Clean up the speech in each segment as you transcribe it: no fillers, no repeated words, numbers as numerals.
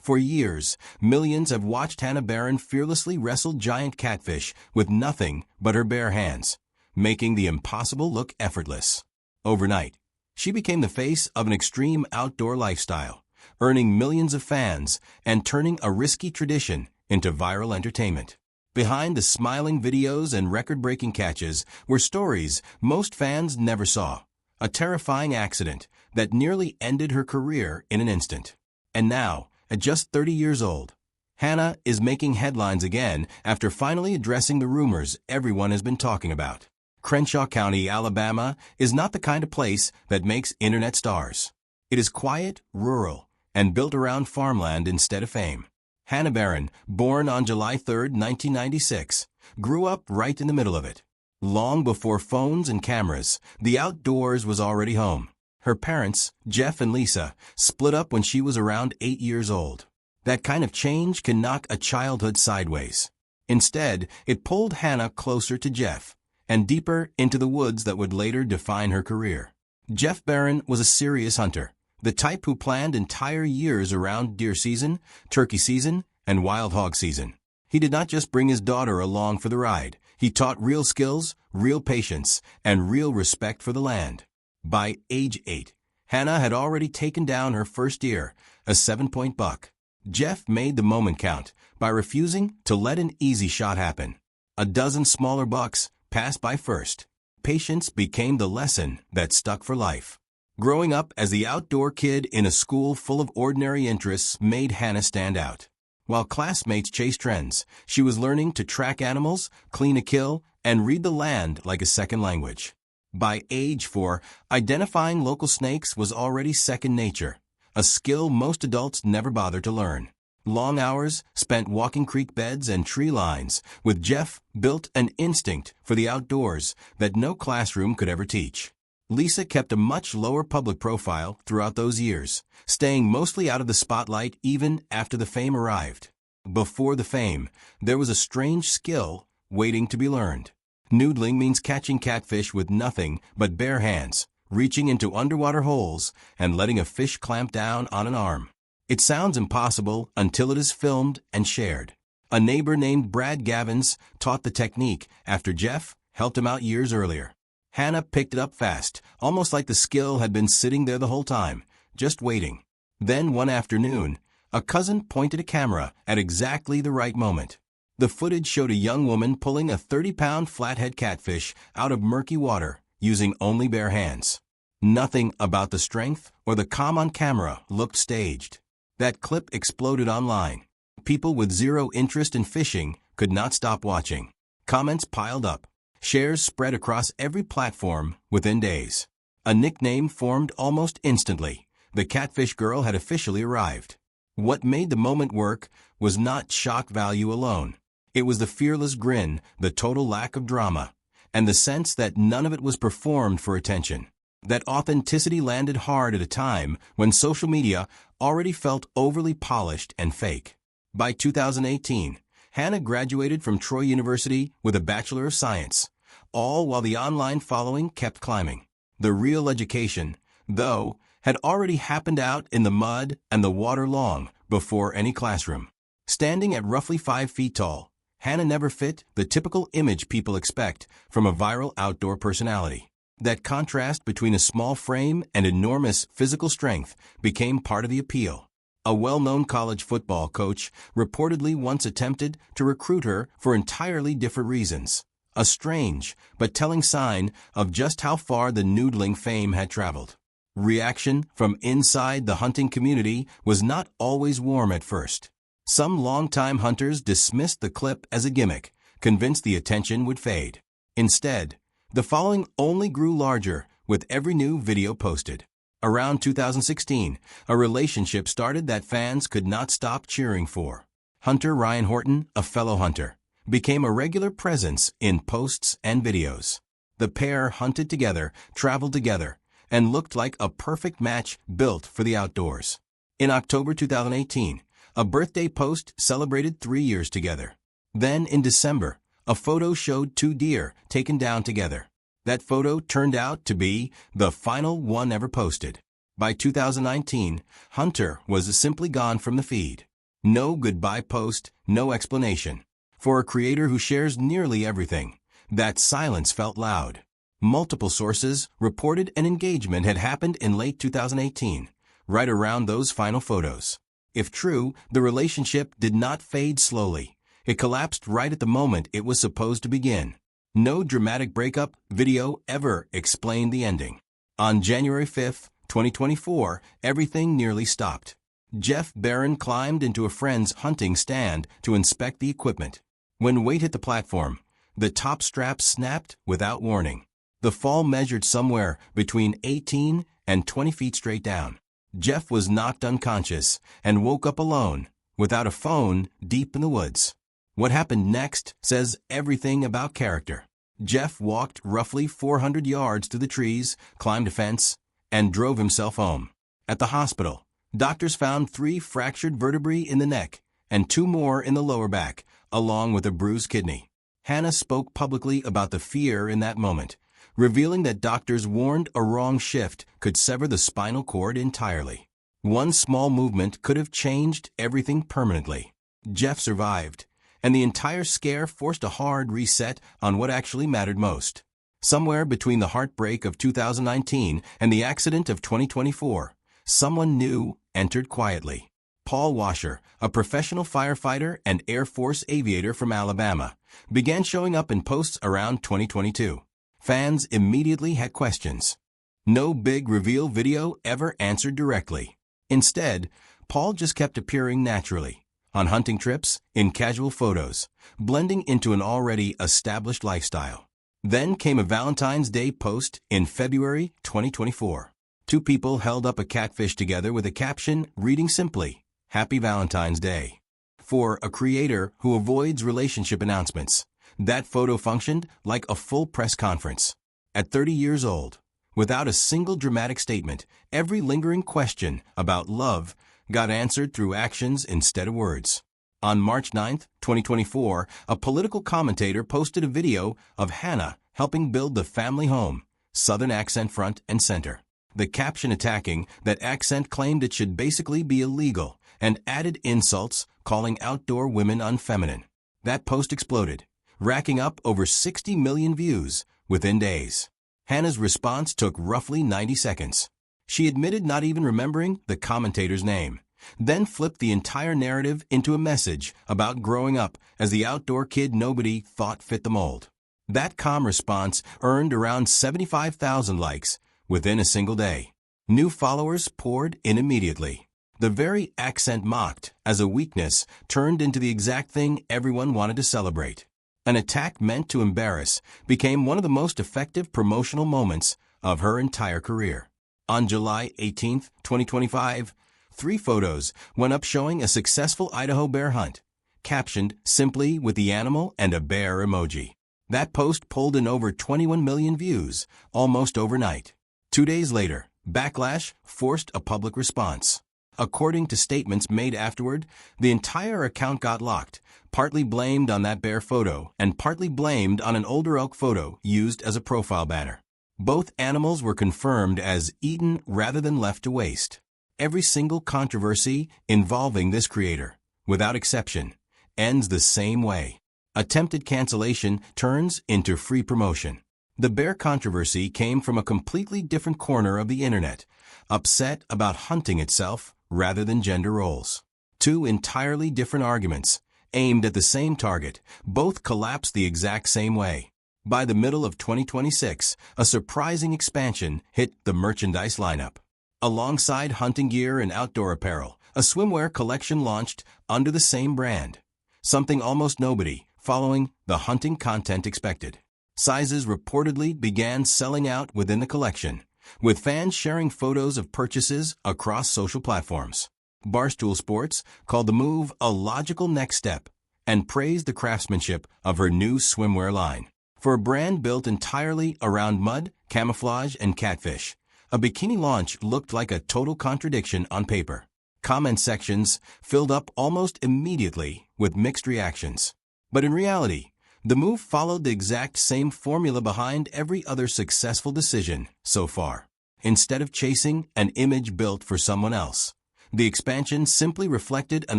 For years, millions have watched Hannah Barron fearlessly wrestle giant catfish with nothing but her bare hands, making the impossible look effortless. Overnight, she became the face of an extreme outdoor lifestyle, earning millions of fans and turning a risky tradition into viral entertainment. Behind the smiling videos and record-breaking catches were stories most fans never saw. A terrifying accident that nearly ended her career in an instant. And now, at just 30 years old, Hannah is making headlines again after finally addressing the rumors everyone has been talking about. Crenshaw County, Alabama, is not the kind of place that makes internet stars. It is quiet, rural, and built around farmland instead of fame. Hannah Barron, born on July 3, 1996, grew up right in the middle of it. Long before phones and cameras, the outdoors was already home. Her parents, Jeff and Lisa, split up when she was around 8 years old. That kind of change can knock a childhood sideways. Instead, it pulled Hannah closer to Jeff and deeper into the woods that would later define her career. Jeff Barron was a serious hunter, the type who planned entire years around deer season, turkey season, and wild hog season. He did not just bring his daughter along for the ride. He taught real skills, real patience, and real respect for the land. By age 8, Hannah had already taken down her first deer, a 7-point buck. Jeff made the moment count by refusing to let an easy shot happen. A dozen smaller bucks passed by first. Patience became the lesson that stuck for life. Growing up as the outdoor kid in a school full of ordinary interests made Hannah stand out. While classmates chased trends, she was learning to track animals, clean a kill, and read the land like a second language. By age 4, identifying local snakes was already second nature, a skill most adults never bother to learn. Long hours spent walking creek beds and tree lines with Jeff built an instinct for the outdoors that no classroom could ever teach. Lisa kept a much lower public profile throughout those years, staying mostly out of the spotlight even after the fame arrived. Before the fame, there was a strange skill waiting to be learned. Noodling means catching catfish with nothing but bare hands, reaching into underwater holes and letting a fish clamp down on an arm. It sounds impossible until it is filmed and shared. A neighbor named Brad Gavins taught the technique after Jeff helped him out years earlier. Hannah picked it up fast, almost like the skill had been sitting there the whole time, just waiting. Then one afternoon, a cousin pointed a camera at exactly the right moment. The footage showed a young woman pulling a 30-pound flathead catfish out of murky water using only bare hands. Nothing about the strength or the calm on camera looked staged. That clip exploded online. People with zero interest in fishing could not stop watching. Comments piled up. Shares spread across every platform within days. A nickname formed almost instantly. The Catfish Girl had officially arrived. What made the moment work was not shock value alone. It was the fearless grin, the total lack of drama, and the sense that none of it was performed for attention. That authenticity landed hard at a time when social media already felt overly polished and fake. By 2018, Hannah graduated from Troy University with a Bachelor of Science, all while the online following kept climbing. The real education, though, had already happened out in the mud and the water long before any classroom. Standing at roughly 5 feet tall, Hannah never fit the typical image people expect from a viral outdoor personality. That contrast between a small frame and enormous physical strength became part of the appeal. A well-known college football coach reportedly once attempted to recruit her for entirely different reasons. A strange but telling sign of just how far the noodling fame had traveled. Reaction from inside the hunting community was not always warm at first. Some longtime hunters dismissed the clip as a gimmick, convinced the attention would fade. Instead, the following only grew larger with every new video posted. Around 2016, a relationship started that fans could not stop cheering for. Hunter Ryan Horton, a fellow hunter, became a regular presence in posts and videos. The pair hunted together, traveled together, and looked like a perfect match built for the outdoors. In October 2018, a birthday post celebrated 3 years together. Then in December, a photo showed 2 deer taken down together. That photo turned out to be the final one ever posted. By 2019, Hunter was simply gone from the feed. No goodbye post, no explanation. For a creator who shares nearly everything, that silence felt loud. Multiple sources reported an engagement had happened in late 2018, right around those final photos. If true, the relationship did not fade slowly. It collapsed right at the moment it was supposed to begin. No dramatic breakup video ever explained the ending. On January 5, 2024, everything nearly stopped. Jeff Barron climbed into a friend's hunting stand to inspect the equipment. When weight hit the platform, the top strap snapped without warning. The fall measured somewhere between 18 and 20 feet straight down. Jeff was knocked unconscious and woke up alone, without a phone, deep in the woods. What happened next says everything about character. Jeff walked roughly 400 yards to the trees, climbed a fence, and drove himself home. At the hospital, doctors found 3 fractured vertebrae in the neck and 2 more in the lower back, along with a bruised kidney. Hannah spoke publicly about the fear in that moment, revealing that doctors warned a wrong shift could sever the spinal cord entirely. One small movement could have changed everything permanently. Jeff survived, and the entire scare forced a hard reset on what actually mattered most. Somewhere between the heartbreak of 2019 and the accident of 2024, someone new entered quietly. Paul Washer, a professional firefighter and Air Force aviator from Alabama, began showing up in posts around 2022. Fans immediately had questions. No big reveal video ever answered directly. Instead, Paul just kept appearing naturally, on hunting trips, in casual photos, blending into an already established lifestyle. Then came a Valentine's Day post in February 2024. 2 people held up a catfish together with a caption reading simply, "Happy Valentine's Day." For a creator who avoids relationship announcements, that photo functioned like a full press conference. At 30 years old, without a single dramatic statement, every lingering question about love got answered through actions instead of words. On March 9, 2024, a political commentator posted a video of Hannah helping build the family home, Southern accent front and center. The caption attacking that accent claimed it should basically be illegal and added insults calling outdoor women unfeminine. That post exploded, racking up over 60 million views within days. Hannah's response took roughly 90 seconds. She admitted not even remembering the commentator's name, then flipped the entire narrative into a message about growing up as the outdoor kid nobody thought fit the mold. That calm response earned around 75,000 likes within a single day. New followers poured in immediately. The very accent mocked as a weakness turned into the exact thing everyone wanted to celebrate. An attack meant to embarrass became one of the most effective promotional moments of her entire career. On July 18, 2025, 3 photos went up showing a successful Idaho bear hunt, captioned simply with the animal and a bear emoji. That post pulled in over 21 million views almost overnight. 2 days later, backlash forced a public response. According to statements made afterward, the entire account got locked, partly blamed on that bear photo and partly blamed on an older elk photo used as a profile banner. Both animals were confirmed as eaten rather than left to waste. Every single controversy involving this creator, without exception, ends the same way. Attempted cancellation turns into free promotion. The bear controversy came from a completely different corner of the internet, upset about hunting itself rather than gender roles. 2 entirely different arguments, aimed at the same target, both collapsed the exact same way. By the middle of 2026, a surprising expansion hit the merchandise lineup. Alongside hunting gear and outdoor apparel, a swimwear collection launched under the same brand, something almost nobody following the hunting content expected. Sizes reportedly began selling out within the collection, with fans sharing photos of purchases across social platforms. Barstool Sports called the move a logical next step and praised the craftsmanship of her new swimwear line. For a brand built entirely around mud, camouflage, and catfish, a bikini launch looked like a total contradiction on paper. Comment sections filled up almost immediately with mixed reactions. But in reality, the move followed the exact same formula behind every other successful decision so far. Instead of chasing an image built for someone else, The expansion simply reflected an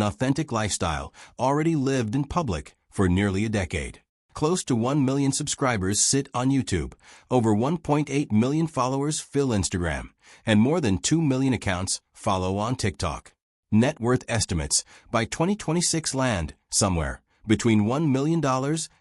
authentic lifestyle already lived in public for nearly a decade. Close to 1 million subscribers sit on YouTube, over 1.8 million followers fill Instagram, and more than 2 million accounts follow on TikTok. Net worth estimates by 2026 land somewhere between $1 million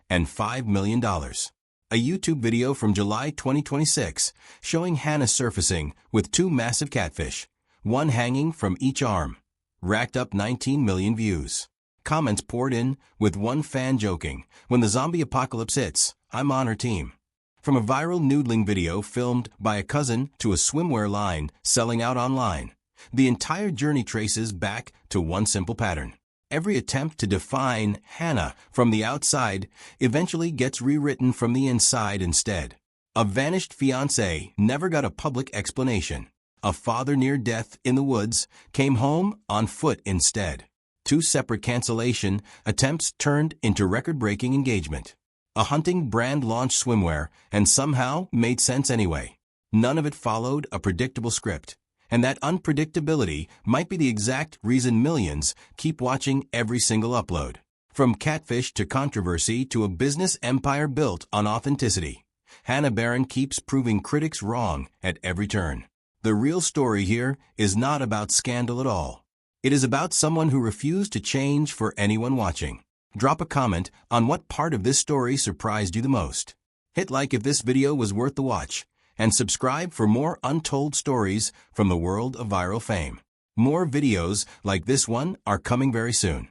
and $5 million. A YouTube video from July 2026 showing Hannah surfacing with 2 massive catfish, one hanging from each arm, racked up 19 million views. Comments poured in, with one fan joking, "When the zombie apocalypse hits, I'm on her team." From a viral noodling video filmed by a cousin to a swimwear line selling out online, the entire journey traces back to one simple pattern. Every attempt to define Hannah from the outside eventually gets rewritten from the inside instead. A vanished fiancé never got a public explanation. A father near death in the woods came home on foot instead. 2 separate cancellation attempts turned into record-breaking engagement. A hunting brand launched swimwear and somehow made sense anyway. None of it followed a predictable script. And that unpredictability might be the exact reason millions keep watching every single upload. From catfish to controversy to a business empire built on authenticity, Hannah Barron keeps proving critics wrong at every turn. The real story here is not about scandal at all. It is about someone who refused to change for anyone watching. Drop a comment on what part of this story surprised you the most. Hit like if this video was worth the watch, and subscribe for more untold stories from the world of viral fame. More videos like this one are coming very soon.